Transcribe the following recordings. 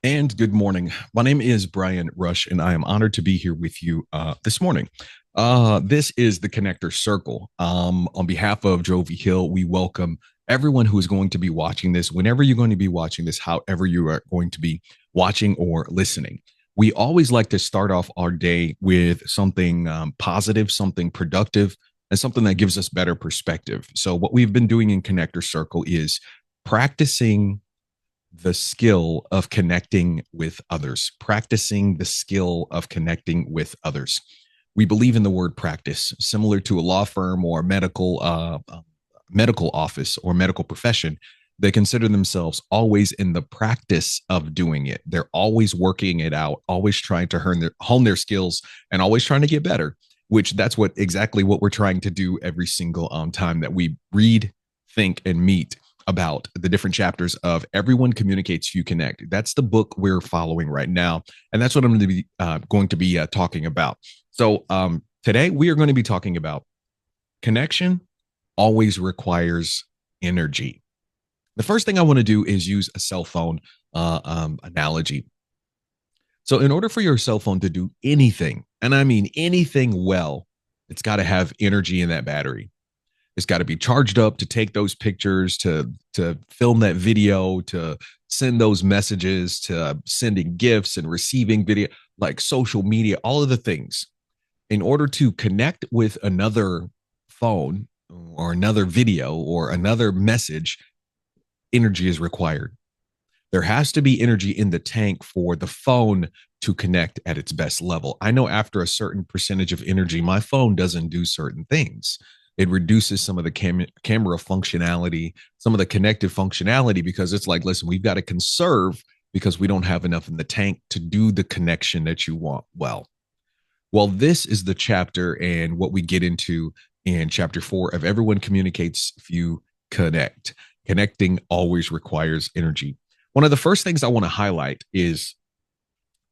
And good morning. My name is Bryan Rush, and I am honored to be here with you this morning. This is the Connector Circle. On behalf of Jovi Hill, we welcome everyone who is going to be watching this, whenever you're going to be watching this, however you are going to be watching or listening. We always like to start off our day with something positive, something productive, and something that gives us better perspective. So, what we've been doing in Connector Circle is practicing the skill of connecting with others, practicing the skill of connecting with others. We believe in the word practice, similar to a law firm or medical office or medical profession. They consider themselves always in the practice of doing it. They're always working it out, always trying to hone their skills, and always trying to get better. Which that's exactly what we're trying to do every single time that we read, think, and meet about the different chapters of Everyone Communicates, You Connect. That's the book we're following right now, and that's what I'm going to be talking about. So today we are going to be talking about connection always requires energy. The first thing I want to do is use a cell phone analogy. So in order for your cell phone to do anything, and I mean anything well, it's got to have energy in that battery. It's got to be charged up to take those pictures, to film that video, to send those messages, to sending gifts and receiving video, like social media, all of the things. In order to connect with another phone or another video or another message, energy is required. There has to be energy in the tank for the phone to connect at its best level. I know after a certain percentage of energy, my phone doesn't do certain things. It reduces some of the camera functionality, some of the connective functionality, because it's like, listen, we've got to conserve because we don't have enough in the tank to do the connection that you want. Well, this is the chapter and what we get into in chapter 4 of Everyone Communicates, Few Connect. Connecting always requires energy. One of the first things I want to highlight is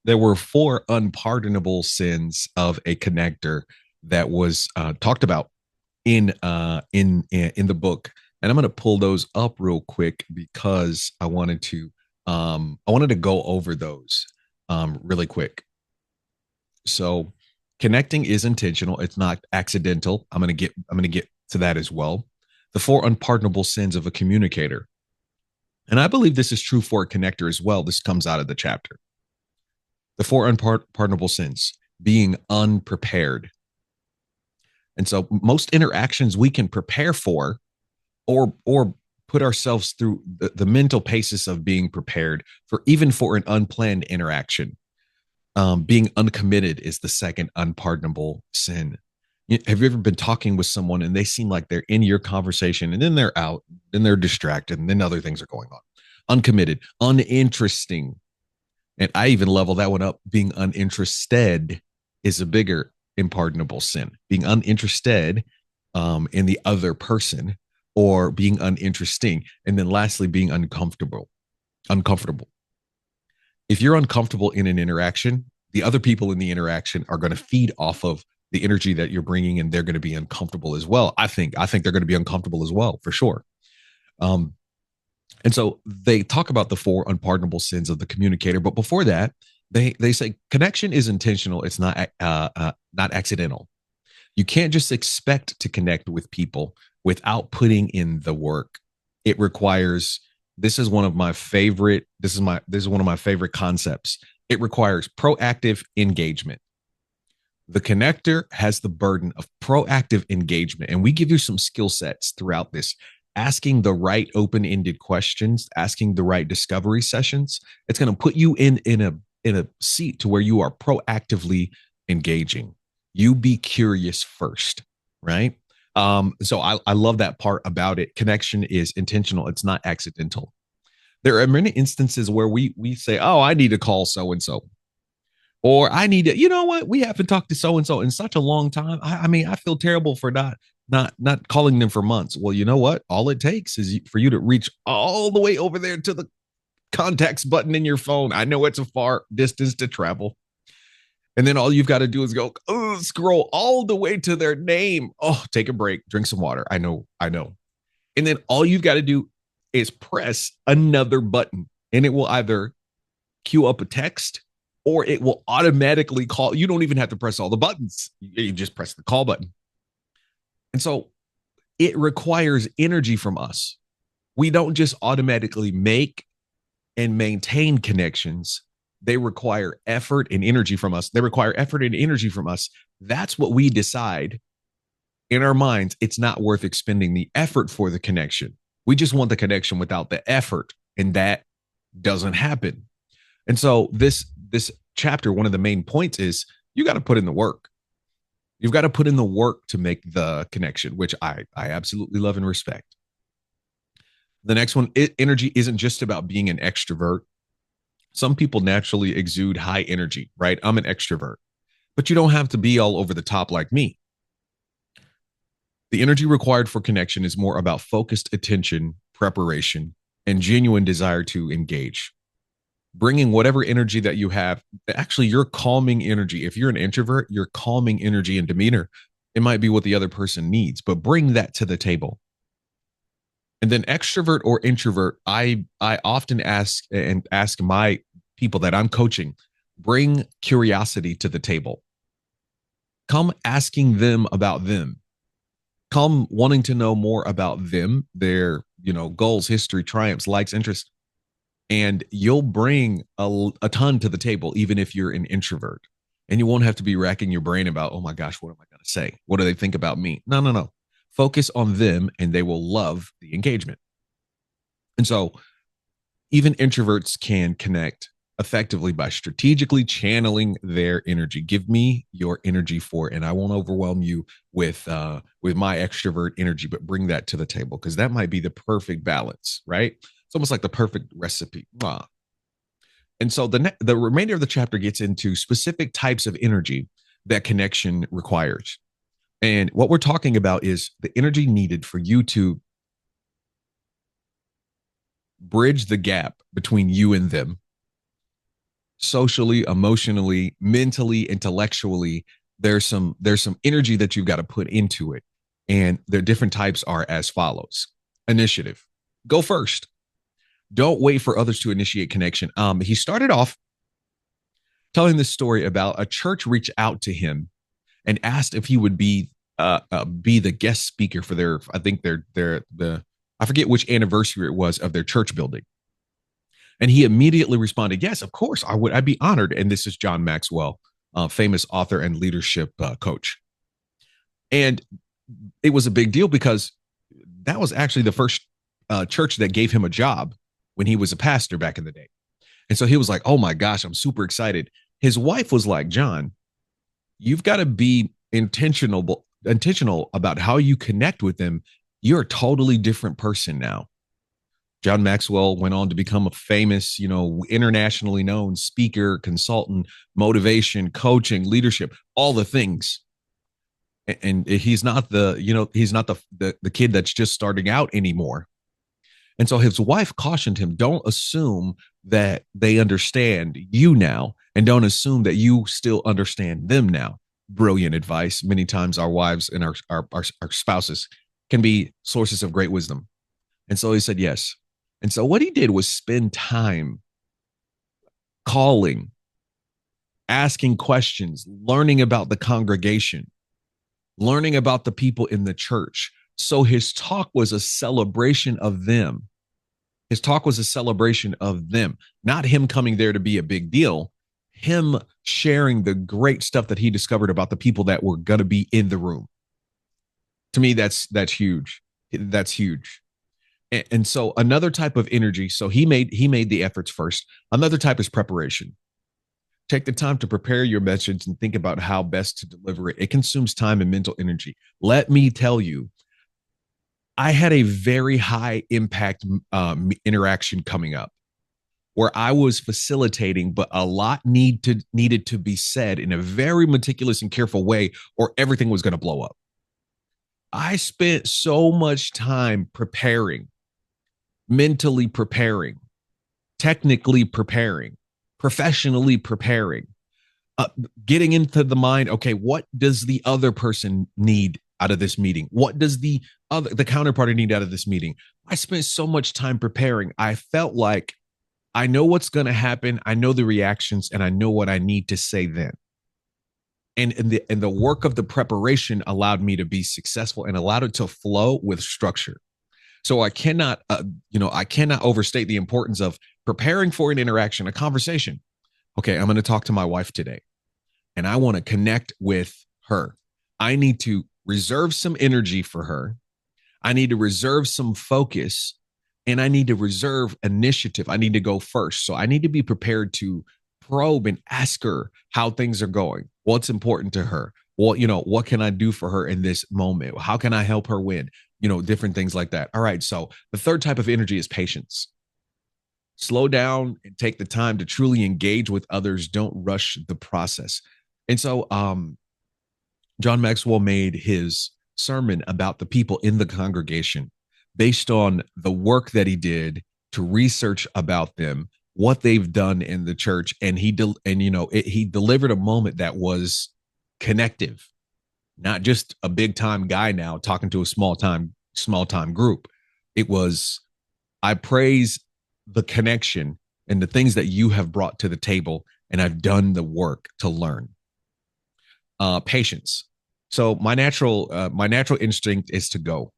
there were 4 unpardonable sins of a connector that was talked about in the book, and I'm going to pull those up real quick because I wanted to go over those really quick. So, connecting is intentional; it's not accidental. I'm going to get to that as well. The 4 unpardonable sins of a communicator. And I believe this is true for a connector as well. This comes out of the chapter. The 4 unpardonable sins: being unprepared. And so most interactions we can prepare for or put ourselves through the mental paces of being prepared for, even for an unplanned interaction. Being uncommitted is the second unpardonable sin. Have you ever been talking with someone and they seem like they're in your conversation and then they're out, then they're distracted, and then other things are going on? Uncommitted, uninteresting. And I even level that one up. Being uninterested is a bigger unpardonable sin. Being uninterested in the other person, or being uninteresting. And then lastly, being uncomfortable. Uncomfortable. If you're uncomfortable in an interaction, the other people in the interaction are going to feed off of the energy that you're bringing, and they're going to be uncomfortable as well. I think they're going to be uncomfortable as well, for sure. Um, and so they talk about the 4 unpardonable sins of the communicator, but before that, they say connection is intentional. It's not accidental. You can't just expect to connect with people without putting in the work. It requires. This is one of my favorite. This is one of my favorite concepts. It requires proactive engagement. The connector has the burden of proactive engagement, and we give you some skill sets throughout this. Asking the right open-ended questions, asking the right discovery sessions. It's going to put you in a seat to where you are proactively engaging. You be curious first, right? So I love that part about it. Connection is intentional. It's not accidental. There are many instances where we say, oh, I need to call so and so. Or I need to, you know what? We haven't talked to so and so in such a long time. I mean, I feel terrible for not calling them for months. Well, you know what? All it takes is for you to reach all the way over there to the contacts button in your phone. I know it's a far distance to travel. And then all you've got to do is go, oh, scroll all the way to their name. Oh, take a break, drink some water. I know. And then all you've got to do is press another button, and it will either queue up a text, or it will automatically call. You don't even have to press all the buttons. You just press the call button. And so it requires energy from us. We don't just automatically make and maintain connections. They require effort and energy from us. They require effort and energy from us. That's what we decide in our minds. It's not worth expending the effort for the connection. We just want the connection without the effort, and that doesn't happen. And so this chapter, one of the main points is you got to put in the work. You've got to put in the work to make the connection, which I absolutely love and respect. The next one, energy isn't just about being an extrovert. Some people naturally exude high energy, right? I'm an extrovert, but you don't have to be all over the top like me. The energy required for connection is more about focused attention, preparation, and genuine desire to engage. Bringing whatever energy that you have, actually your calming energy. If you're an introvert, your calming energy and demeanor, it might be what the other person needs, but bring that to the table. And then extrovert or introvert, I often ask my people that I'm coaching, bring curiosity to the table. Come asking them about them. Come wanting to know more about them, their, goals, history, triumphs, likes, interests. And you'll bring a ton to the table, even if you're an introvert. And you won't have to be racking your brain about, oh my gosh, what am I going to say? What do they think about me? No. Focus on them and they will love the engagement. And so even introverts can connect effectively by strategically channeling their energy. Give me your energy for it, and I won't overwhelm you with my extrovert energy, but bring that to the table, because that might be the perfect balance, right? It's almost like the perfect recipe. And so the remainder of the chapter gets into specific types of energy that connection requires. And what we're talking about is the energy needed for you to bridge the gap between you and them, socially, emotionally, mentally, intellectually. There's some energy that you've got to put into it. And their different types are as follows. Initiative. Go first. Don't wait for others to initiate connection. He started off telling this story about a church reached out to him and asked if he would be the guest speaker for their, I think I forget which anniversary it was of their church building. And he immediately responded, yes, of course I would. I'd be honored. And this is John Maxwell, famous author and leadership coach. And it was a big deal because that was actually the first church that gave him a job when he was a pastor back in the day. And so he was like, oh my gosh, I'm super excited. His wife was like, John, you've got to be intentional about how you connect with them. You're a totally different person now. John Maxwell went on to become a famous, internationally known speaker, consultant, motivation, coaching, leadership, all the things. And he's not the kid that's just starting out anymore. And so his wife cautioned him, don't assume that they understand you now, and don't assume that you still understand them now. Brilliant advice. Many times our wives and our spouses can be sources of great wisdom. And so he said yes. And so what he did was spend time calling, asking questions, learning about the congregation, learning about the people in the church. So his talk was a celebration of them. His talk was a celebration of them, not him coming there to be a big deal, him sharing the great stuff that he discovered about the people that were going to be in the room. To me, that's huge. That's huge. And so another type of energy. So he made the efforts first. Another type is preparation. Take the time to prepare your message and think about how best to deliver it. It consumes time and mental energy. Let me tell you, I had a very high impact interaction coming up where I was facilitating, but a lot needed to be said in a very meticulous and careful way, or everything was going to blow up. I spent so much time preparing, mentally preparing, technically preparing, professionally preparing, getting into the mind. Okay, what does the other person need out of this meeting? What does the counterparty need out of this meeting? I spent so much time preparing. I felt like I know what's going to happen. I know the reactions, and I know what I need to say then. And the work of the preparation allowed me to be successful and allowed it to flow with structure. So I cannot overstate the importance of preparing for an interaction, a conversation. Okay, I'm going to talk to my wife today, and I want to connect with her. I need to reserve some energy for her. I need to reserve some focus, and I need to reserve initiative. I need to go first. So I need to be prepared to probe and ask her how things are going, what's important to her. Well, what can I do for her in this moment? How can I help her win? Different things like that. All right. So the third type of energy is patience. Slow down and take the time to truly engage with others. Don't rush the process. And so John Maxwell made his sermon about the people in the congregation based on the work that he did to research about them, what they've done in the church, and he delivered a moment that was connective, not just a big time guy now talking to a small time group. It was, I praise the connection and the things that you have brought to the table, and I've done the work to learn. Patience. So my natural instinct is to go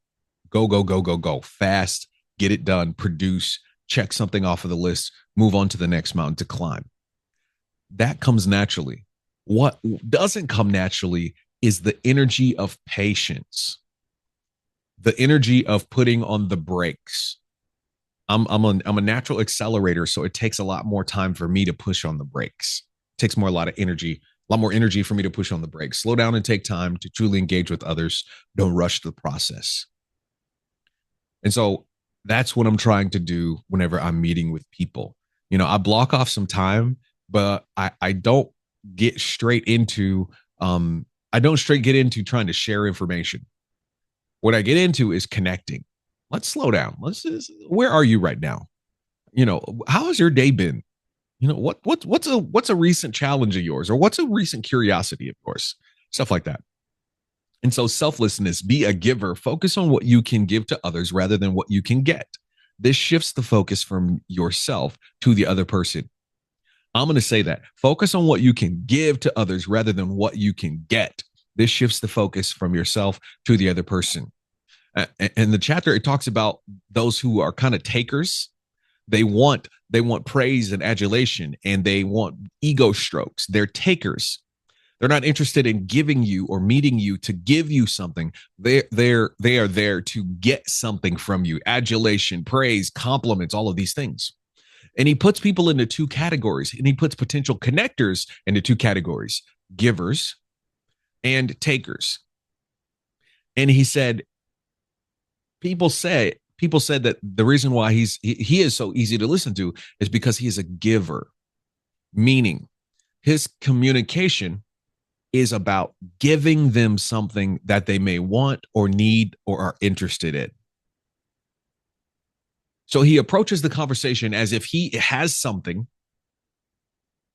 fast, get it done, produce, check something off of the list, move on to the next mountain to climb. That comes naturally. What doesn't come naturally is the energy of patience, the energy of putting on the brakes. I'm a natural accelerator, so it takes a lot more time for me to push on the brakes. It takes a lot more energy for me to push on the brakes. Slow down and take time to truly engage with others. Don't rush the process. And so that's what I'm trying to do whenever I'm meeting with people. I block off some time, but I don't get straight into get into trying to share information. What I get into is connecting. Let's slow down. Where are you right now? How has your day been? What's a recent challenge of yours, or what's a recent curiosity of yours? Stuff like that. And so selflessness, be a giver, focus on what you can give to others rather than what you can get. This shifts the focus from yourself to the other person. I'm going to say that. Focus on what you can give to others rather than what you can get. This shifts the focus from yourself to the other person. And the chapter, it talks about those who are kind of takers. They want praise and adulation, and they want ego strokes. They're takers. They're not interested in giving you or meeting you to give you something. They are there to get something from you: adulation, praise, compliments, all of these things. And he puts people into two categories, and he puts potential connectors into two categories: givers and takers. And he said, people said that the reason why he is so easy to listen to is because he is a giver, meaning his communication is about giving them something that they may want or need or are interested in. So he approaches the conversation as if he has something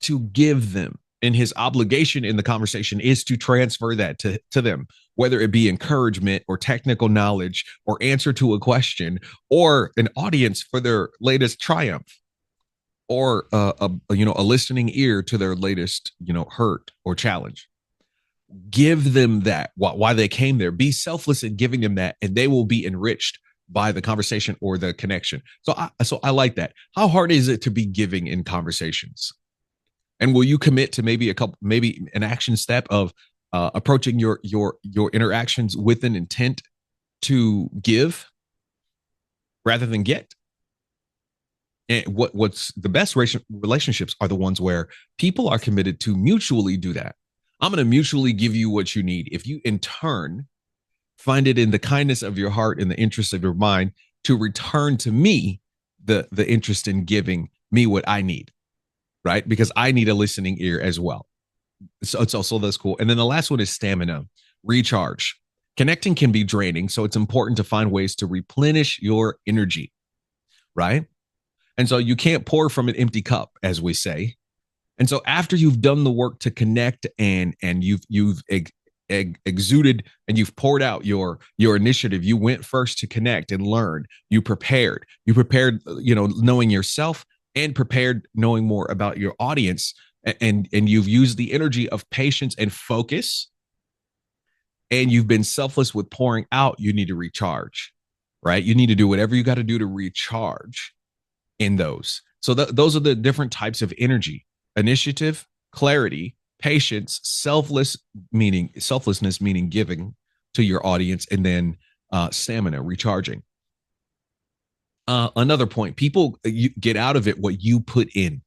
to give them. And his obligation in the conversation is to transfer that to them, whether it be encouragement or technical knowledge or answer to a question or an audience for their latest triumph, or a listening ear to their latest hurt or challenge. Give them that, why they came there. Be selfless in giving them that, and they will be enriched by the conversation or the connection. So I like that. How hard is it to be giving in conversations? And will you commit to maybe an action step of approaching your interactions with an intent to give rather than get? And what's the best relationships are the ones where people are committed to mutually do that. I'm going to mutually give you what you need. If you in turn find it in the kindness of your heart and the interest of your mind to return to me the interest in giving me what I need. Right? Because I need a listening ear as well. So that's cool. And then the last one is stamina, recharge. Connecting can be draining, so it's important to find ways to replenish your energy, right? And so you can't pour from an empty cup, as we say. And so after you've done the work to connect and you've exuded and you've poured out your initiative, you went first to connect and learn. You prepared, knowing yourself and prepared, knowing more about your audience, and you've used the energy of patience and focus, and you've been selfless with pouring out, you need to recharge, right? You need to do whatever you got to do to recharge in those. So those are the different types of energy: initiative, clarity, patience, selflessness, meaning giving to your audience, and then stamina, recharging. Another point: people you get out of it what you put in.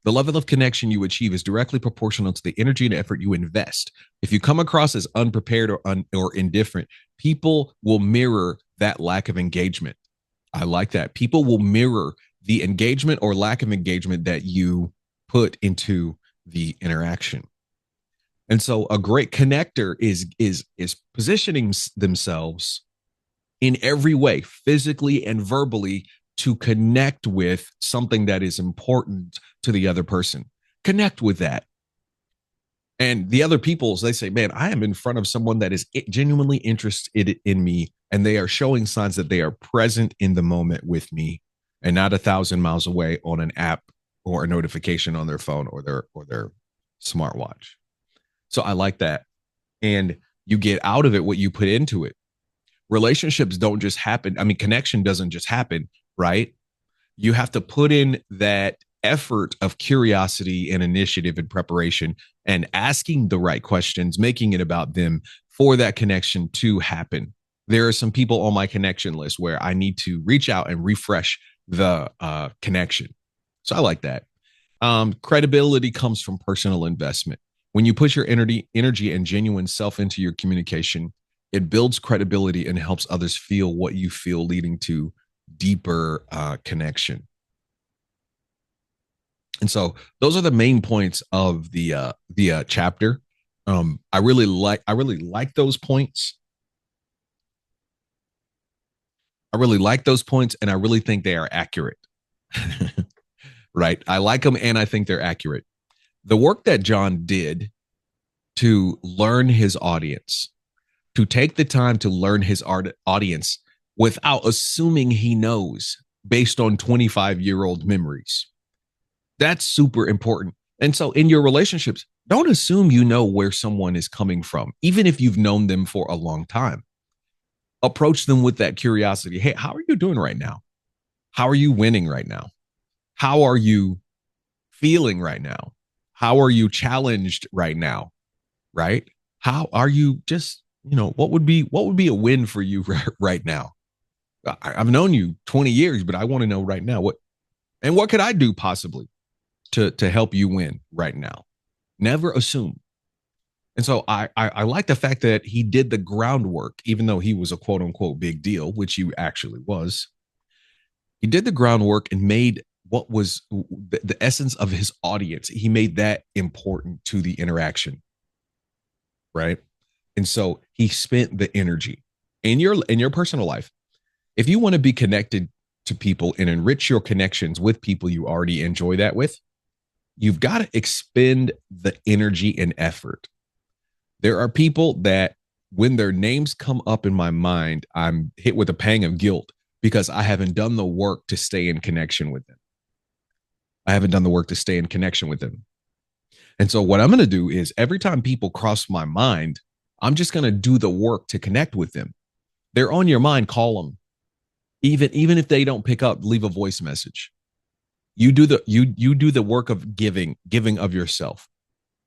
The level of connection you achieve is directly proportional to the energy and effort you invest. If you come across as unprepared or indifferent, people will mirror that lack of engagement. I like that. People will mirror the engagement or lack of engagement that you put into the interaction. And so a great connector is positioning themselves in every way, physically and verbally, to connect with something that is important to the other person. Connect with that. And the other people, they say, man, I am in front of someone that is genuinely interested in me, and they are showing signs that they are present in the moment with me and not 1,000 miles away on an app or a notification on their phone or their smartwatch. So I like that. And you get out of it what you put into it. Relationships don't just happen. I mean, connection doesn't just happen, right? You have to put in that effort of curiosity and initiative and preparation and asking the right questions, making it about them for that connection to happen. There are some people on my connection list where I need to reach out and refresh the connection. So I like that. Credibility comes from personal investment. When you put your energy and genuine self into your communication, it builds credibility and helps others feel what you feel, leading to deeper connection. And so those are the main points of the chapter. I really like those points. I really like those points, and I really think they are accurate. Right? I like them, and I think they're accurate. The work that John did to learn his audience, to take the time to learn his audience without assuming he knows based on 25-year-old memories. That's super important. And so in your relationships, don't assume you know where someone is coming from, even if you've known them for a long time. Approach them with that curiosity. Hey, how are you doing right now? How are you winning right now? How are you feeling right now? How are you challenged right now? Right? How are you just, what would be a win for you right now? I've known you 20 years, but I want to know right now what could I do possibly to help you win right now? Never assume. And so I like the fact that he did the groundwork, even though he was a quote unquote big deal, which he actually was. He did the groundwork and made what was the essence of his audience. He made that important to the interaction. Right. And so he spent the energy in your personal life. If you want to be connected to people and enrich your connections with people you already enjoy that with, you've got to expend the energy and effort. There are people that when their names come up in my mind, I'm hit with a pang of guilt because I haven't done the work to stay in connection with them. I haven't done the work to stay in connection with them. And so what I'm going to do is every time people cross my mind, I'm just going to do the work to connect with them. They're on your mind, call them. Even if they don't pick up, leave a voice message. You do the work of giving of yourself.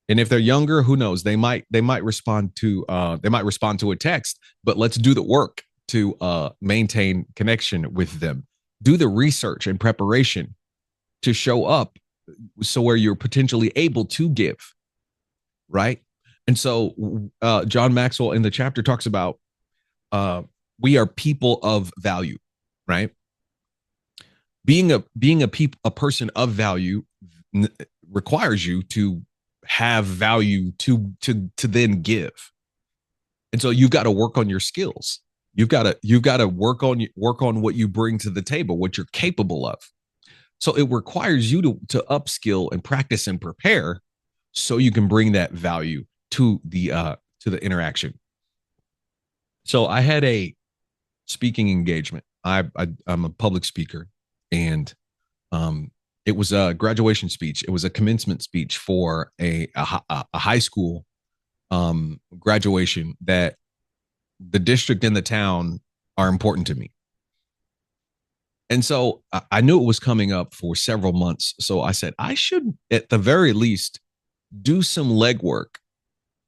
And if they're younger, who knows? They might respond to a text, but let's do the work to maintain connection with them. Do the research and preparation to show up so where you're potentially able to give, right? And so John Maxwell in the chapter talks about we are people of value, right? Being a person of value requires you to have value to then give. And so you've got to work on your skills. You've got to work on what you bring to the table, what you're capable of. So it requires you to upskill and practice and prepare so you can bring that value to the interaction. So I had a speaking engagement. I'm a public speaker, and It was a graduation speech. It was a commencement speech for a high school graduation that the district and the town are important to me. And so I knew it was coming up for several months. So I said, I should, at the very least, do some legwork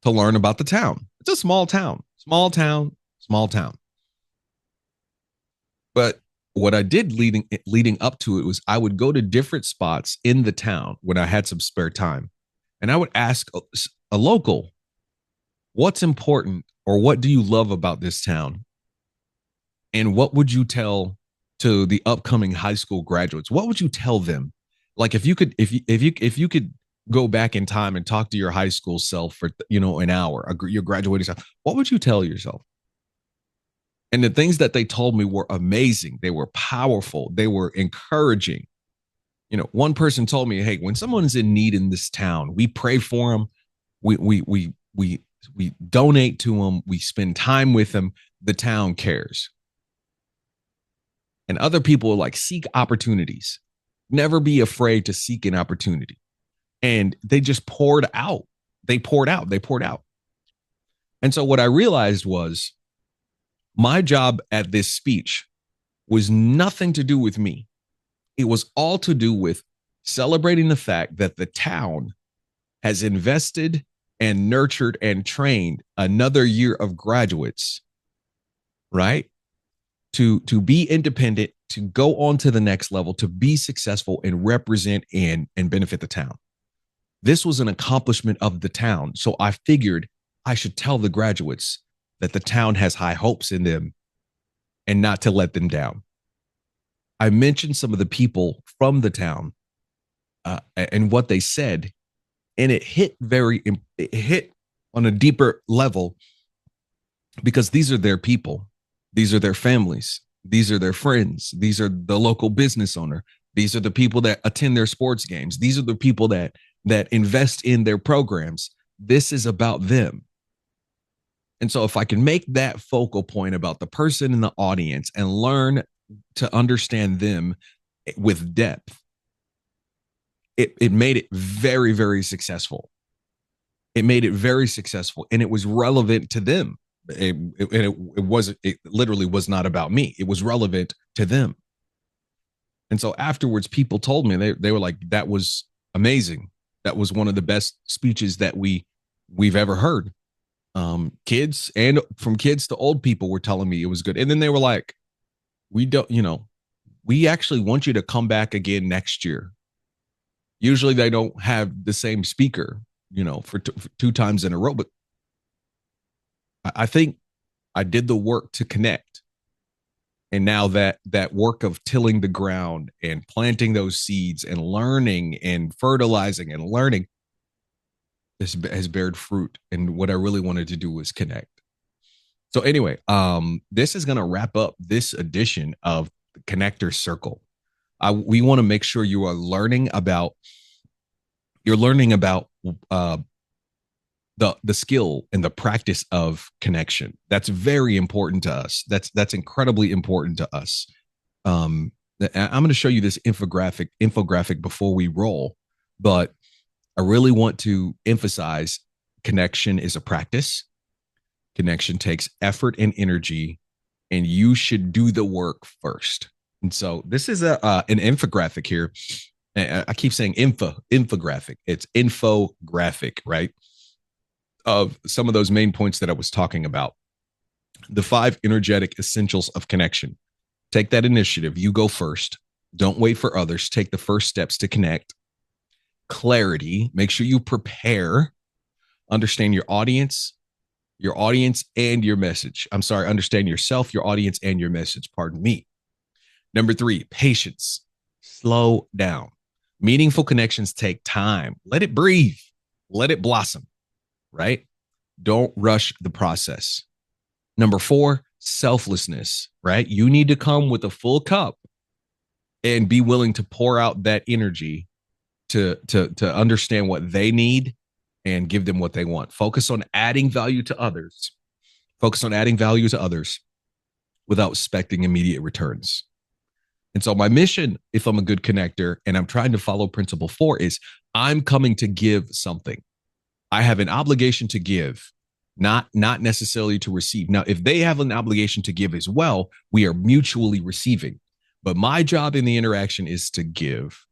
to learn about the town. It's a small town, small town, small town. But what I did leading up to it was I would go to different spots in the town when I had some spare time, and I would ask a local, "What's important, or what do you love about this town? And what would you tell to the upcoming high school graduates? What would you tell them? Like if you could go back in time and talk to your high school self for an hour, your graduating self, what would you tell yourself?" And the things that they told me were amazing. They were powerful. They were encouraging. One person told me, "Hey, when someone's in need in this town, we pray for them. We donate to them. We spend time with them. The town cares." And other people are like, seek opportunities. Never be afraid to seek an opportunity. And they just poured out. They poured out. They poured out. And so what I realized was my job at this speech was nothing to do with me. It was all to do with celebrating the fact that the town has invested and nurtured and trained another year of graduates, right? To be independent, to go on to the next level, to be successful and represent and benefit the town. This was an accomplishment of the town. So I figured I should tell the graduates that the town has high hopes in them and not to let them down. I mentioned some of the people from the town and what they said, and it hit on a deeper level because these are their people. These are their families. These are their friends. These are the local business owner. These are the people that attend their sports games. These are the people that invest in their programs. This is about them. And so if I can make that focal point about the person in the audience and learn to understand them with depth, it made it very, very successful. It made it very successful, and it was relevant to them. It literally was not about me. It was relevant to them. And so afterwards, people told me, they were like, that was amazing. That was one of the best speeches that we've ever heard. Kids, and from kids to old people, were telling me it was good. And then they were like, we actually want you to come back again next year. Usually they don't have the same speaker, for two times in a row, but I think I did the work to connect. And now that work of tilling the ground and planting those seeds and learning and fertilizing and learning has bared fruit. And what I really wanted to do was connect. So anyway, this is going to wrap up this edition of the Connector Circle. We want to make sure you are learning about the skill and the practice of connection. That's very important to us. That's incredibly important to us. I'm going to show you this infographic before we roll, but I really want to emphasize connection is a practice. Connection takes effort and energy, and you should do the work first. And so this is an infographic here. I keep saying infographic. It's infographic, right? Of some of those main points that I was talking about. The 5 energetic essentials of connection. Take that initiative. You go first. Don't wait for others. Take the first steps to connect. Clarity. Make sure you prepare. Understand your audience and your message. I'm sorry, understand yourself, your audience, and your message. Pardon me. Number 3, patience. Slow down. Meaningful connections take time. Let it breathe. Let it blossom, right? Don't rush the process. Number 4, selflessness, right? You need to come with a full cup and be willing to pour out that energy to understand what they need and give them what they want. Focus on adding value to others. Focus on adding value to others without expecting immediate returns. And so my mission, if I'm a good connector and I'm trying to follow principle 4, is I'm coming to give something. I have an obligation to give, not necessarily to receive. Now, if they have an obligation to give as well, we are mutually receiving. But my job in the interaction is to give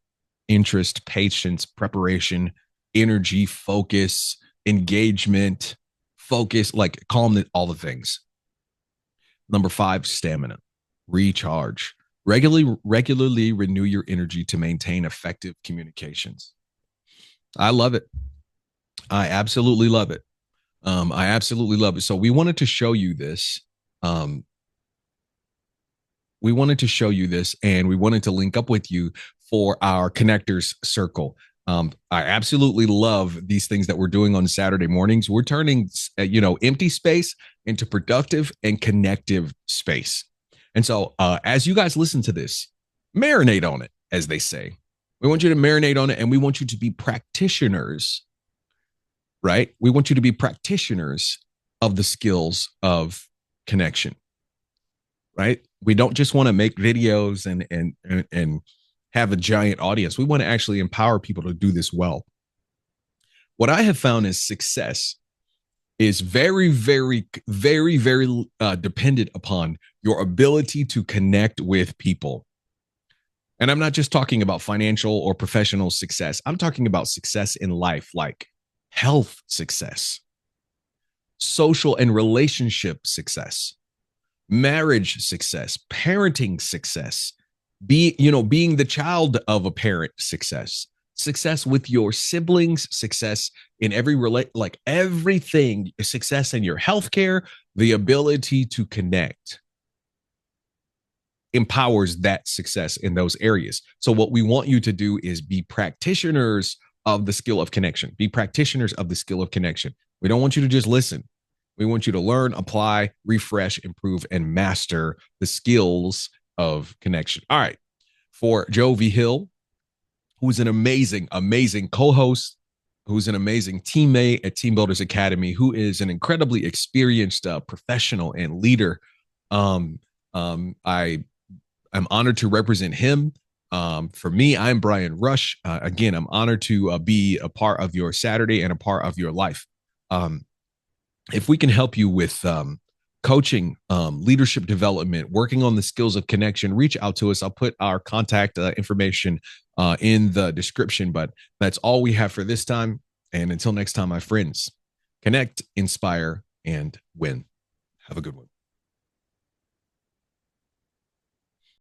interest, patience, preparation, energy, focus, engagement, focus, like calm, all the things. Number 5, stamina, recharge. Regularly renew your energy to maintain effective communications. I love it. I absolutely love it. I absolutely love it. So we wanted to show you this. Um, we wanted to show you this, and we wanted to link up with you for our connectors circle. I absolutely love these things that we're doing on Saturday mornings. We're turning, empty space into productive and connective space. And so, as you guys listen to this, marinate on it, as they say. We want you to marinate on it, and we want you to be practitioners, right? We want you to be practitioners of the skills of connection, right? We don't just want to make videos and have a giant audience. We want to actually empower people to do this well. What I have found is success is very, very, very, very dependent upon your ability to connect with people. And I'm not just talking about financial or professional success. I'm talking about success in life, like health success, social and relationship success, marriage success, parenting success, being the child of a parent success with your siblings, success in everything, success in your healthcare, the ability to connect empowers that success in those areas. So what we want you to do is be practitioners of the skill of connection. Be practitioners of the skill of connection. We don't want you to just listen. We want you to learn, apply, refresh, improve, and master the skills of connection. All right. For Joe V. Hill, who's an amazing, amazing co-host, who's an amazing teammate at Team Builders Academy, who is an incredibly experienced professional and leader. I'm honored to represent him. For me, I'm Bryan Rush. Again, I'm honored to be a part of your Saturday and a part of your life. If we can help you with coaching, leadership development, working on the skills of connection, reach out to us. I'll put our contact information in the description, but that's all we have for this time. And until next time, my friends, connect, inspire, and win. Have a good one.